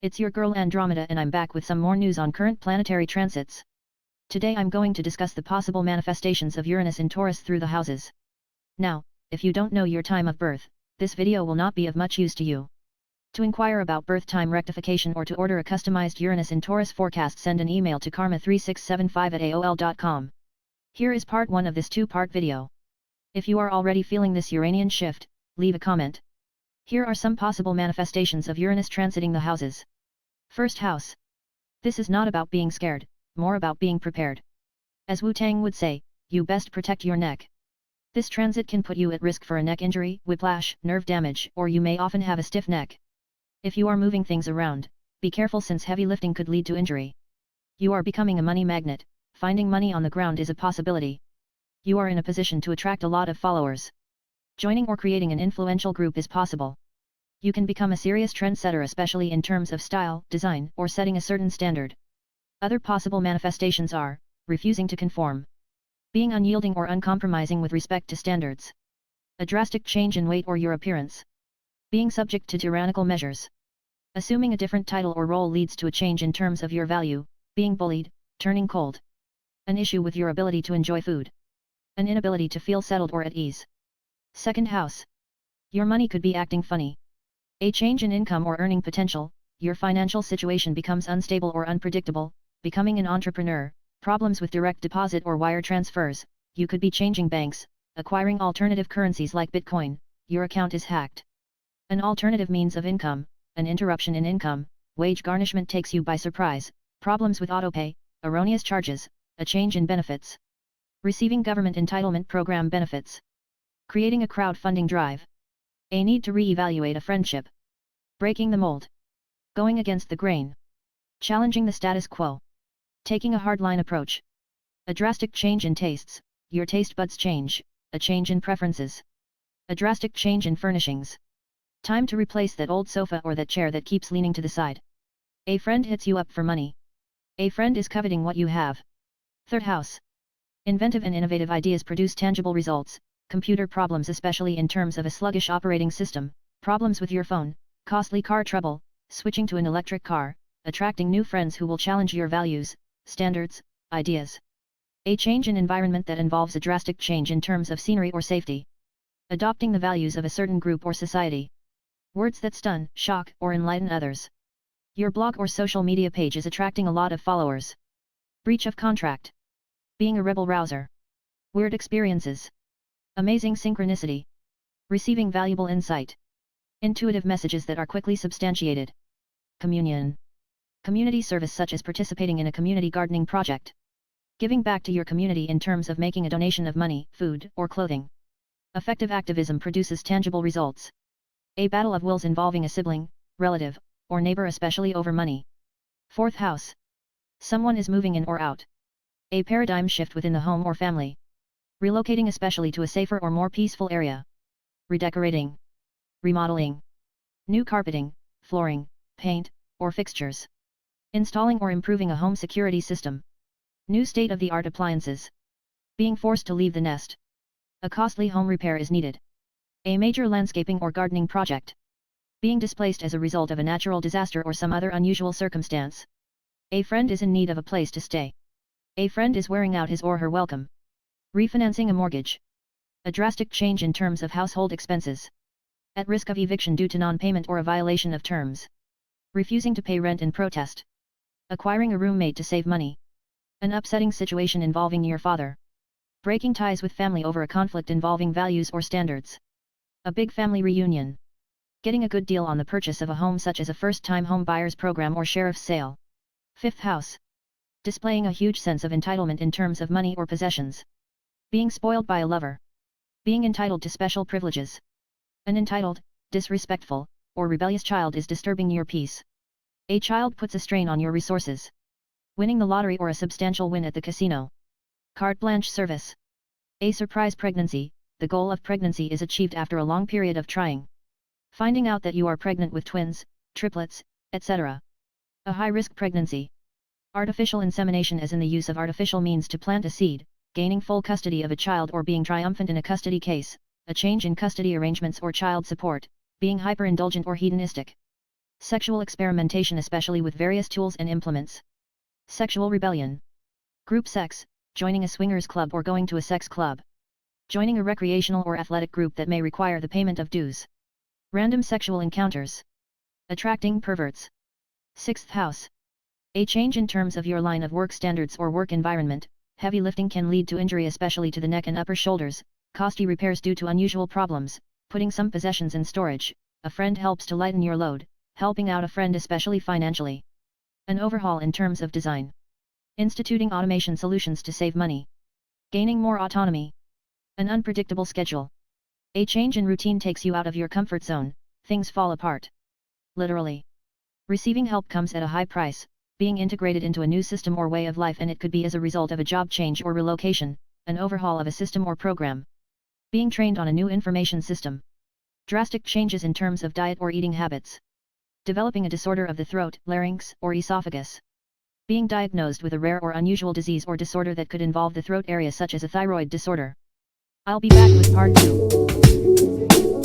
It's your girl Andromeda and I'm back with some more news on current planetary transits. Today I'm going to discuss the possible manifestations of Uranus in Taurus through the houses. Now, if you don't know your time of birth, this video will not be of much use to you. To inquire about birth time rectification or to order a customized Uranus in Taurus forecast, send an email to karma3675@aol.com. Here is part 1 of this 2-part video. If you are already feeling this Uranian shift, leave a comment. Here are some possible manifestations of Uranus transiting the houses. First house. This is not about being scared, more about being prepared. As Wu-Tang would say, you best protect your neck. This transit can put you at risk for a neck injury, whiplash, nerve damage, or you may often have a stiff neck. If you are moving things around, be careful since heavy lifting could lead to injury. You are becoming a money magnet, finding money on the ground is a possibility. You are in a position to attract a lot of followers. Joining or creating an influential group is possible. You can become a serious trendsetter, especially in terms of style, design, or setting a certain standard. Other possible manifestations are refusing to conform, being unyielding or uncompromising with respect to standards, a drastic change in weight or your appearance, being subject to tyrannical measures, assuming a different title or role leads to a change in terms of your value, being bullied, turning cold, an issue with your ability to enjoy food, an inability to feel settled or at ease. Second house. Your money could be acting funny. A change in income or earning potential, your financial situation becomes unstable or unpredictable, becoming an entrepreneur, problems with direct deposit or wire transfers, you could be changing banks, acquiring alternative currencies like Bitcoin, your account is hacked. An alternative means of income, an interruption in income, wage garnishment takes you by surprise, problems with autopay, erroneous charges, a change in benefits. Receiving government entitlement program benefits. Creating a crowdfunding drive. A need to re-evaluate a friendship. Breaking the mold. Going against the grain. Challenging the status quo. Taking a hardline approach. A drastic change in tastes, your taste buds change, a change in preferences. A drastic change in furnishings. Time to replace that old sofa or that chair that keeps leaning to the side. A friend hits you up for money. A friend is coveting what you have. Third house. Inventive and innovative ideas produce tangible results. Computer problems, especially in terms of a sluggish operating system, problems with your phone, costly car trouble, switching to an electric car, attracting new friends who will challenge your values, standards, ideas. A change in environment that involves a drastic change in terms of scenery or safety. Adopting the values of a certain group or society. Words that stun, shock, or enlighten others. Your blog or social media page is attracting a lot of followers. Breach of contract. Being a rebel rouser. Weird experiences. Amazing synchronicity. Receiving valuable insight. Intuitive messages that are quickly substantiated. Communion. Community service such as participating in a community gardening project. Giving back to your community in terms of making a donation of money, food, or clothing. Effective activism produces tangible results. A battle of wills involving a sibling, relative, or neighbor, especially over money. Fourth house. Someone is moving in or out. A paradigm shift within the home or family. Relocating, especially to a safer or more peaceful area. Redecorating. Remodeling. New carpeting, flooring, paint, or fixtures. Installing or improving a home security system. New state-of-the-art appliances. Being forced to leave the nest. A costly home repair is needed. A major landscaping or gardening project. Being displaced as a result of a natural disaster or some other unusual circumstance. A friend is in need of a place to stay. A friend is wearing out his or her welcome. Refinancing a mortgage. A drastic change in terms of household expenses. At risk of eviction due to non-payment or a violation of terms. Refusing to pay rent in protest. Acquiring a roommate to save money. An upsetting situation involving your father. Breaking ties with family over a conflict involving values or standards. A big family reunion. Getting a good deal on the purchase of a home, such as a first-time home buyers program or sheriff's sale. Fifth house. Displaying a huge sense of entitlement in terms of money or possessions. Being spoiled by a lover. Being entitled to special privileges. An entitled, disrespectful, or rebellious child is disturbing your peace. A child puts a strain on your resources. Winning the lottery or a substantial win at the casino. Carte blanche service. A surprise pregnancy, the goal of pregnancy is achieved after a long period of trying. Finding out that you are pregnant with twins, triplets, etc. A high-risk pregnancy. Artificial insemination, as in the use of artificial means to plant a seed, gaining full custody of a child or being triumphant in a custody case, a change in custody arrangements or child support, being hyper-indulgent or hedonistic. Sexual experimentation, especially with various tools and implements. Sexual rebellion. Group sex, joining a swingers club or going to a sex club. Joining a recreational or athletic group that may require the payment of dues. Random sexual encounters. Attracting perverts. 6th house. A change in terms of your line of work standards or work environment. Heavy lifting can lead to injury, especially to the neck and upper shoulders. Costly repairs due to unusual problems. Putting some possessions in storage. A friend helps to lighten your load, helping out a friend especially financially. An overhaul in terms of design. Instituting automation solutions to save money. Gaining more autonomy. An unpredictable schedule. A change in routine takes you out of your comfort zone, things fall apart. Literally. Receiving help comes at a high price, being integrated into a new system or way of life, and it could be as a result of a job change or relocation, an overhaul of a system or program. Being trained on a new information system. Drastic changes in terms of diet or eating habits. Developing a disorder of the throat, larynx, or esophagus. Being diagnosed with a rare or unusual disease or disorder that could involve the throat area, such as a thyroid disorder. I'll be back with part 2.